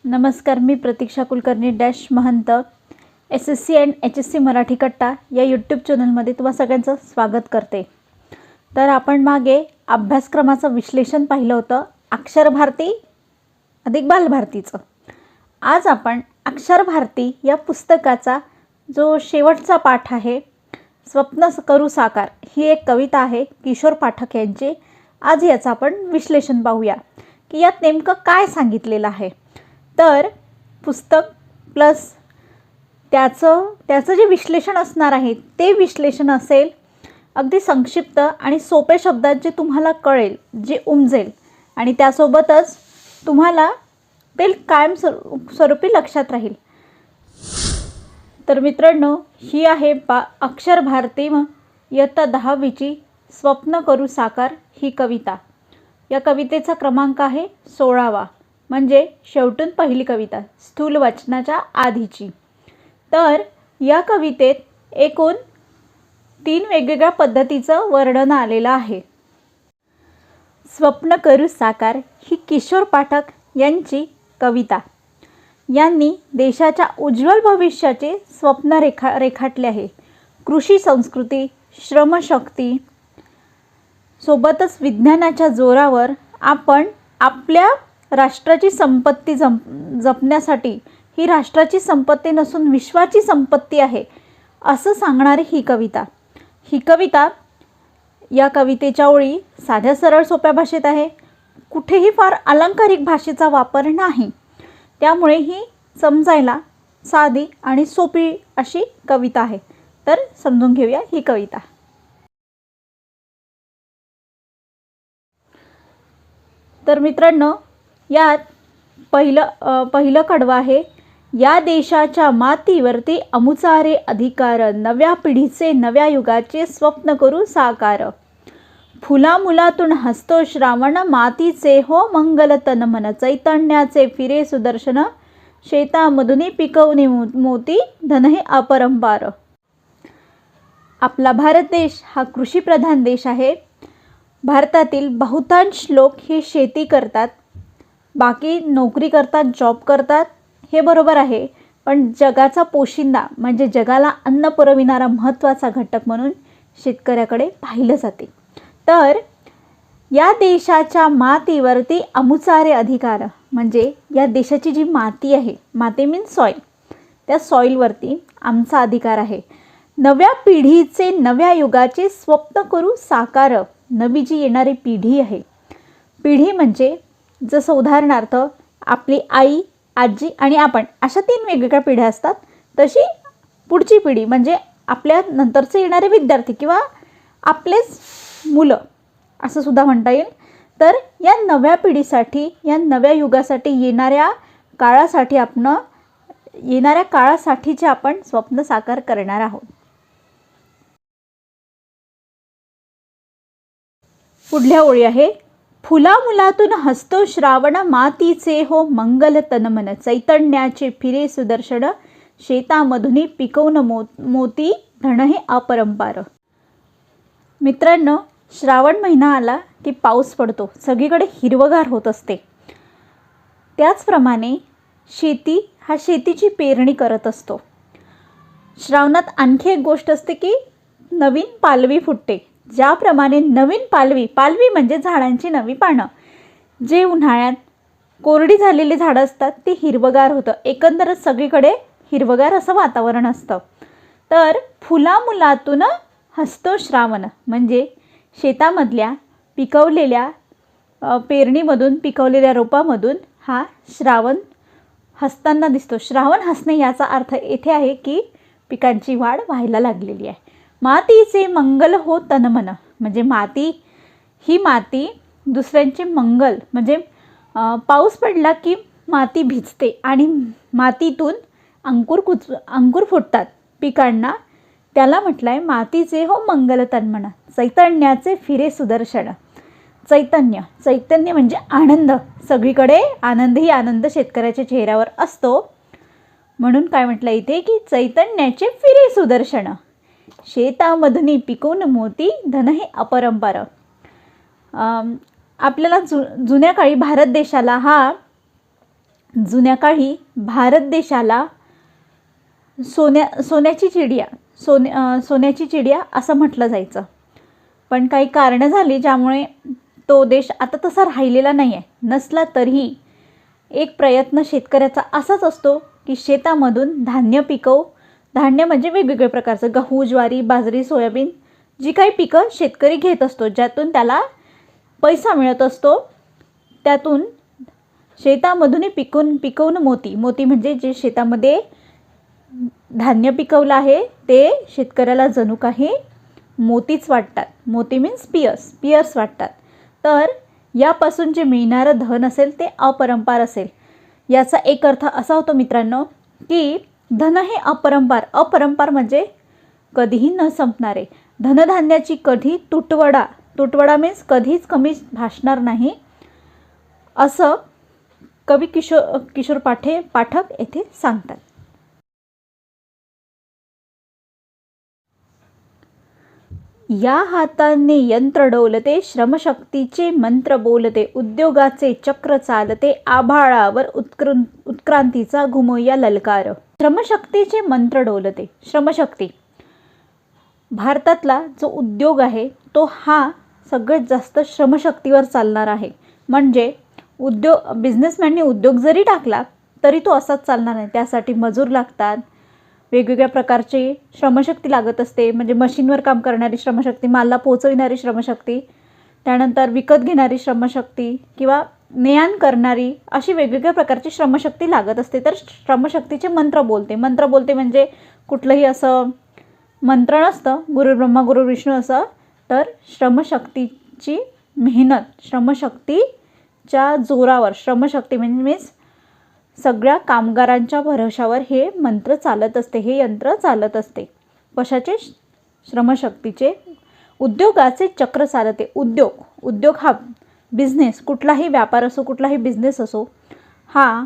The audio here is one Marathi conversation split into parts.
नमस्कार, मी प्रतीक्षा कुलकर्णी डॅश महंत SSC अँड HSC मराठी कट्टा या यूट्यूब चॅनलमध्ये तुम्हा सगळ्यांचं स्वागत करते। तर आपण मागे अभ्यासक्रमाचं विश्लेषण पाहिलं होतं, अक्षर भारती अधिक बालभारतीचं। आज आपण अक्षर भारती या पुस्तकाचा जो शेवटचा पाठ आहे, स्वप्न करू साकार, ही एक कविता आहे किशोर पाठक यांची। आज याचं आपण विश्लेषण पाहूया की यात नेमकं काय सांगितलेलं आहे। तर पुस्तक प्लस त्याचं जे विश्लेषण असणार आहे ते विश्लेषण असेल अगदी संक्षिप्त आणि सोपे शब्दात, जे तुम्हाला कळेल, जे उमजेल आणि त्यासोबतच तुम्हाला ते कायम स्वरूपी लक्षात राहील। तर मित्रांनो, ही आहे अक्षर भारती इयत्ता 10वीची स्वप्न करू साकार ही कविता। या कवितेचा क्रमांक आहे 16वा, म्हणजे शेवटून पहिली कविता, स्थूल वाचनाच्या आधीची। तर या कवितेत एकूण 3 वेगवेगळ्या पद्धतीचं वर्णन आलेलं आहे। स्वप्न करू साकार ही किशोर पाठक यांची कविता। यांनी देशाच्या उज्ज्वल भविष्याचे स्वप्न रेखाटले आहे। कृषी संस्कृती, श्रमशक्ती सोबतच विज्ञानाच्या जोरावर आपण आपल्या राष्ट्राची संपत्ती जपण्यासाठी, ही राष्ट्राची संपत्ती नसून विश्वाची संपत्ती आहे असं सांगणारी ही कविता। या कवितेच्या ओळी साध्या सरळ सोप्या भाषेत आहे, कुठेही फार अलंकारिक भाषेचा वापर नाही। त्यामुळे ही समजायला साधी आणि सोपी अशी कविता आहे। तर समजून घेऊया ही कविता। तर मित्रांनो, यात पहिलं कडवं आहे, या देशाच्या मातीवरती अमुचारे अधिकार, नव्या पिढीचे नव्या युगाचे स्वप्न करू साकार। फुलामुलातून हसतो श्रावण, मातीचे हो मंगल तन मन, चैतन्याचे फिरे सुदर्शन, शेतामधून पिकवणे मोती, धन हे अपरंपार। आपला भारत देश हा कृषीप्रधान देश आहे। भारतातील बहुतांश लोक हे शेती करतात, बाकी नोकरी करतात, जॉब करतात, हे बरोबर आहे। पण जगाचा पोशिंदा म्हणजे जगाला अन्न पुरविणारा महत्त्वाचा घटक म्हणून शेतकऱ्याकडे पाहिलं जाते। तर या देशाच्या मातीवरती अमुचारे अधिकार, म्हणजे या देशाची जी माती आहे, माती मीन्स सॉईल, त्या सॉईलवरती आमचा अधिकार आहे। नव्या पिढीचे नव्या युगाचे स्वप्न करू साकार, नवी जी येणारी पिढी आहे, पिढी म्हणजे जसं उदाहरणार्थ आपली आई, आजी आणि आपण, अशा 3 वेगवेगळ्या पिढ्या असतात। तशी पुढची पिढी म्हणजे आपल्या नंतरचे येणारे विद्यार्थी किंवा आपलेच मुलं असं सुद्धा म्हणता येईल। तर या नव्या पिढीसाठी, या नव्या युगासाठी, येणाऱ्या काळासाठीचे आपण स्वप्न साकार करणार आहोत। पुढल्या ओळी आहे, फुला मुलातून हसतो श्रावण, मातीचे हो मंगल तन मन, चैतन्याचे फिरे सुदर्शन, शेतामधून पिकवून मोती, धन हे अपरंपार। मित्रांनो, श्रावण महिना आला की पाऊस पडतो, सगळीकडे हिरवगार होत असते। त्याचप्रमाणे शेतीची पेरणी करत असतो। श्रावणात आणखी एक गोष्ट असते की नवीन पालवी फुटते। ज्याप्रमाणे नवीन पालवी म्हणजे झाडांची नवी पानं, जे उन्हाळ्यात कोरडी झालेली झाडं असतात ते हिरवगार होतं, एकंदरच सगळीकडे हिरवगार असं वातावरण असतं। तर फुलामुलातून हसतो श्रावण, म्हणजे शेतामधल्या पिकवलेल्या पेरणीमधून, पिकवलेल्या रोपामधून हा श्रावण हसताना दिसतो। श्रावण हसणे याचा अर्थ येथे आहे की पिकांची वाढ व्हायला लागलेली आहे। मातीचे मंगल हो तन मन, म्हणजे ही माती दुसऱ्यांचे मंगल, म्हणजे पाऊस पडला की माती भिजते आणि मातीतून अंकुर फुटतात पिकांना, त्याला म्हटलंय मातीचे हो मंगल तन मन, चैतन्याचे फिरे सुदर्शन। चैतन्य म्हणजे आनंद, सगळीकडे आनंद शेतकऱ्याच्या चेहऱ्यावर असतो, म्हणून काय म्हटलं इथे की चैतन्याचे फिरे सुदर्शन, शेतामधून पिकवून मोती, धन हे अपरंपार। आपल्याला जुन्या काळी भारत देशाला हा जुन्या काळी भारत देशाला सोन्याची चिडिया असं म्हटलं जायचं. पण काही कारणं झाली ज्यामुळे तो देश आता तसा राहिलेला नाही आहे. नसला तरीही एक प्रयत्न शेतकऱ्याचा असाच असतो की शेतामधून धान्य म्हणजे वेगवेगळ्या प्रकारचं गहू, ज्वारी, बाजरी, सोयाबीन जी काही पिकं शेतकरी घेत असतो, ज्यातून त्याला पैसा मिळत असतो, त्यातून शेतामधूनही पिकवून मोती म्हणजे जे शेतामध्ये धान्य पिकवलं आहे ते शेतकऱ्याला जणू काही मोतीच वाटतात. मोती मीन्स पियर्स वाटतात. तर यापासून जे मिळणारं धन असेल ते अपरंपार असेल. याचा एक अर्थ असा होतो मित्रांनो की धन हे अपरंपार म्हणजे कधीही न संपणारे. धनधान्याची कधी तुटवडा मीन्स कधीच कमी भासणार नाही, असं कवी किशोर पाठक येथे सांगतात. या हाताने यंत्र डोलते, श्रमशक्तीचे मंत्र बोलते, उद्योगाचे चक्र चालते, आभाळावर उत्क्रांतीचा घुमूया ललकार. श्रमशक्तीचे मंत्र डोलते. श्रमशक्ती, भारतातला जो उद्योग आहे तो हा सगळ्यात जास्त श्रमशक्तीवर चालणार आहे. म्हणजे बिझनेसमॅनने उद्योग जरी टाकला तरी तो असाच चालणार नाही. त्यासाठी मजूर लागतात, वेगवेगळ्या प्रकारची श्रमशक्ती लागत असते. म्हणजे मशीनवर काम करणारी श्रमशक्ती, मालला पोचविणारी श्रमशक्ती, त्यानंतर विकत घेणारी श्रमशक्ती किंवा ने-आण करणारी, अशी वेगवेगळ्या प्रकारची श्रमशक्ती लागत असते. तर श्रमशक्तीचे मंत्र बोलते म्हणजे कुठलंही असं मंत्र नसतं गुरु ब्रह्मा गुरु विष्णू असं. तर श्रमशक्तीची मेहनत, श्रमशक्तीच्या जोरावर, श्रमशक्ती मीन्स सगळ्या कामगारांच्या भरोशावर हे मंत्र चालत असते, हे यंत्र चालत असते. कशाचे? श्रमशक्तीचे. उद्योगाचे चक्र चालते. उद्योग हा बिझनेस, कुठलाही व्यापार असो, कुठलाही बिझनेस असो, हा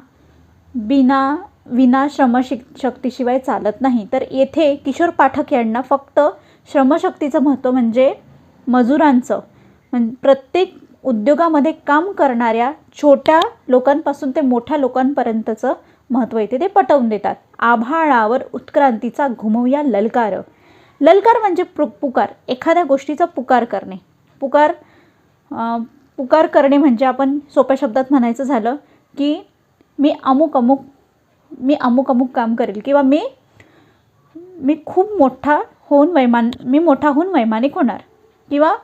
विना श्रमशक्तीशिवाय चालत नाही. तर येथे किशोर पाठक यांना फक्त श्रमशक्तीचं महत्त्व म्हणजे मजुरांचं, म्हणजे प्रत्येक उद्योगामध्ये काम करणाऱ्या छोट्या लोकांपासून ते मोठ्या लोकांपर्यंतचं महत्त्व येते ते पटवून देतात. आभाळावर उत्क्रांतीचा घुमवूया ललकार. ललकार म्हणजे पुकार, एखाद्या गोष्टीचा पुकार करणे. पुकार करणे म्हणजे आपण सोप्या शब्दात म्हणायचं झालं की मी अमुक अमुक काम करेल, किंवा मी खूप मोठा होऊन वैमानिक होणार, किंवा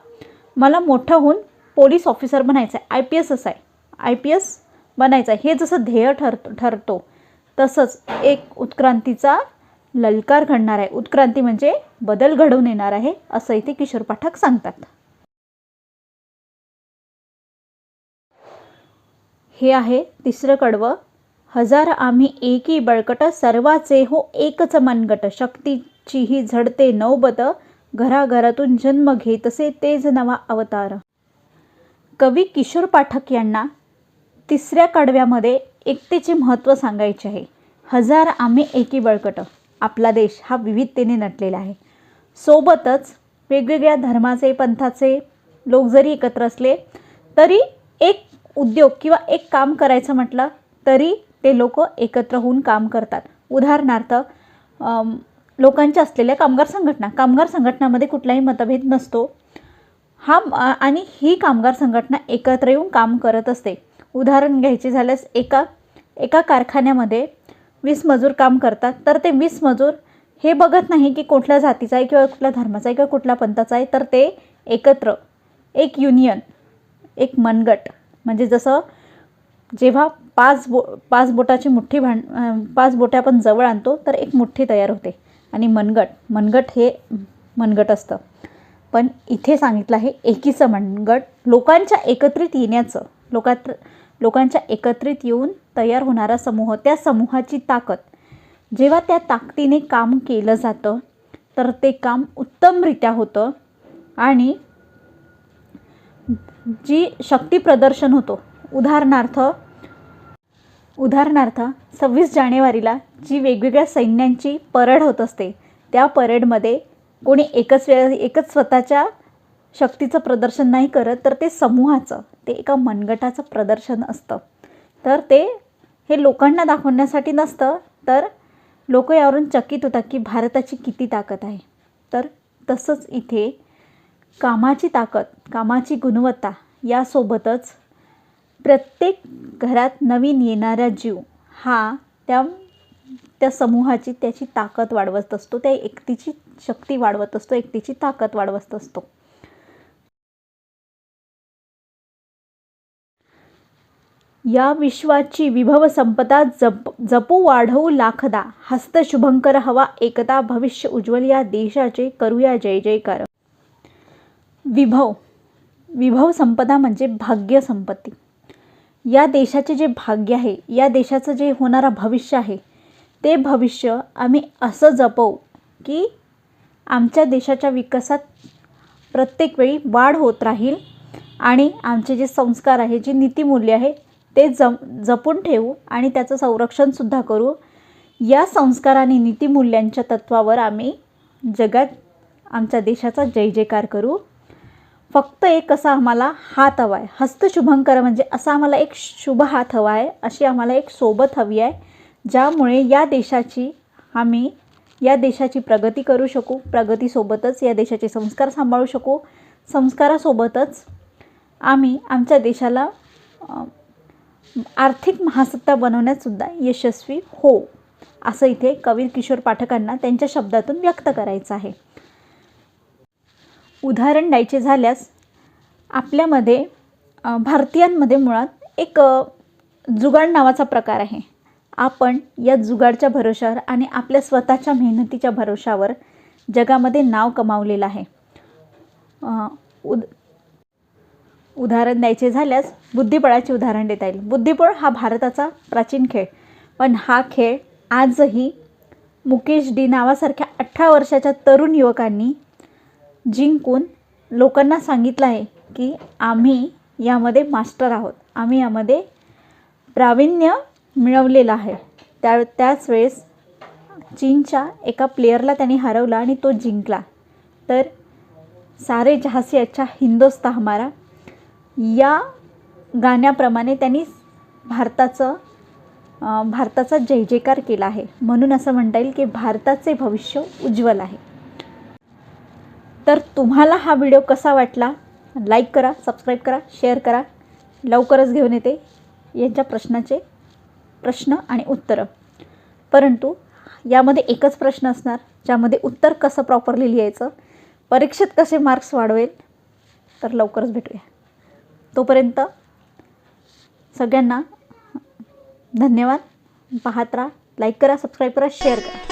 मला मोठं होऊन पोलीस ऑफिसर बनायचं आहे, IPS बनायचं आहे. हे जसं ध्येय ठरतो तसंच एक उत्क्रांतीचा ललकार घडणार आहे. उत्क्रांती म्हणजे बदल घडवून येणार आहे, असं इथे किशोर पाठक सांगतात. हे आहे तिसरं कडवं. हजार आम्ही एकी बळकट, सर्वाचे हो एकच मनगट, शक्तीची ही झडते नौबत, घराघरातून जन्म घेतसे तेज नवा अवतार. कवी किशोर पाठक यांना तिसऱ्या कडव्यामध्ये एकतेचे महत्त्व सांगायचे आहे. हजार आम्ही एकी बळकट. आपला देश हा विविधतेने नटलेला आहे. सोबतच वेगवेगळ्या धर्माचे, पंथाचे लोक जरी एकत्र असले तरी एक उद्योग किंवा एक काम करायचं म्हटलं तरी ते लोक एकत्र होऊन काम करतात. उदाहरणार्थ लोकांच्या असलेल्या कामगार संघटनामध्ये कुठलाही मतभेद नसतो. आणि ही कामगार संघटना एकत्र येऊन काम करत असते. उदाहरण घ्यायचे झाल्यास एका कारखान्यामध्ये 20 मजूर काम करतात, तर ते 20 मजूर हे बघत नाही की कुठल्या जातीचा आहे किंवा कुठल्या धर्माचा आहे किंवा कुठल्या पंथाचा आहे, तर ते एकत्र एक युनियन, एक मनगट, म्हणजे जसं जेव्हा पाच बोटे आपण जवळ आणतो तर एक मुठ्ठी तयार होते, आणि मनगट हे मनगट असतं. पण इथे सांगितलं आहे एकीचं मनगट, लोकांच्या एकत्रित येण्याचं, लोकांच्या एकत्रित येऊन तयार होणारा समूह, त्या समूहाची ताकद. जेव्हा त्या ताकदीने काम केलं जातं तर ते काम उत्तमरित्या होतं, आणि जी शक्ती प्रदर्शन होतो. उदाहरणार्थ 26 जानेवारीला जी वेगवेगळ्या सैन्यांची परेड होत असते, त्या परेडमध्ये कोणी एकच स्वतःच्या शक्तीचं प्रदर्शन नाही करत, तर ते समूहाचं, ते एका मनगटाचं प्रदर्शन असतं. तर हे लोकांना दाखवण्यासाठी नसतं, तर लोक यावरून चकित होतात की भारताची किती ताकद आहे. तर तसंच इथे कामाची ताकद, कामाची गुणवत्ता यासोबतच प्रत्येक घरात नवीन येणारा जीव हा त्या समूहाची त्याची ताकद वाढवत असतो, त्या एकतेची शक्ती वाढवत असतो, एकतेची ताकद वाढवत असतो. या विश्वाची विभव संपदा जपू वाढवू लाखदा, हस्त शुभंकर हवा एकता, भविष्य उज्ज्वल या देशाचे करूया जय जयकार. विभव संपदा म्हणजे भाग्य संपत्ती. या देशाचे जे भाग्य आहे, या देशाचं जे होणारा भविष्य आहे, ते भविष्य आम्ही असं जपवू की आमच्या देशाच्या विकासात प्रत्येक वेळी वाढ होत राहील आणि आमचे जे संस्कार आहे, जी नीतिमूल्य आहे ते जपून ठेवू आणि त्याचं संरक्षणसुद्धा करू. या संस्कार आणि नीतिमूल्यांच्या तत्वावर आम्ही जगात आमच्या देशाचा जय जयकार करू. फक्त एक असा आम्हाला हात हवा आहे, हस्तशुभंकर म्हणजे असा आम्हाला एक शुभ हात हवा आहे, अशी आम्हाला एक सोबत हवी आहे, ज्यामुळे आम्ही या देशाची प्रगती करू शकू. प्रगतीसोबतच या देशाचे संस्कार सांभाळू शकू. संस्कारासोबतच आम्ही आमच्या देशाला आर्थिक महासत्ता बनवण्यात सुद्धा यशस्वी हो, असं इथे कवी किशोर पाठकांना त्यांच्या शब्दातून व्यक्त करायचं आहे. उदाहरण द्यायचे झाल्यास आपल्यामध्ये भारतीयांमध्ये मुळात एक जुगाड नावाचा प्रकार आहे. आपण या जुगाडच्या भरोशावर आणि आपल्या स्वतःच्या मेहनतीच्या भरोशावर जगामध्ये नाव कमावलेलं आहे. उदाहरण द्यायचे झाल्यास बुद्धिबळाचे उदाहरण देता येईल. बुद्धिबळ हा भारताचा प्राचीन खेळ, पण हा खेळ आजही मुकेश डी नावासारख्या 18 वर्षाच्या तरुण युवकांनी जिंकून लोकांना सांगितलं आहे की आम्ही यामध्ये मास्टर आहोत, आम्ही यामध्ये प्रावीण्य मिळवलेलं आहे. त्याच वेळेस चीनच्या एका प्लेयरला त्यांनी हरवला आणि तो जिंकला. तर सारे जहाँ से अच्छा हिंदुस्तान हमारा या गाण्याप्रमाणे त्यांनी भारताचा जय जयकार केला आहे. म्हणून असं म्हणता येईल की भारताचे भविष्य उज्ज्वल आहे. तर तुम्हाला हा व्हिडिओ कसा वाटला? लाईक करा, सबस्क्राईब करा, शेअर करा. लवकरच घेऊन येते यांच्या प्रश्न आणि उत्तरं. परंतु यामध्ये एकच प्रश्न असणार, ज्यामध्ये उत्तर कसं प्रॉपरली लिहायचं, परीक्षेत कसे मार्क्स वाढवेल. तर लवकरच भेटूया. तोपर्यंत सगळ्यांना धन्यवाद. पाहत राहा, लाईक करा, सबस्क्राईब करा, शेअर करा.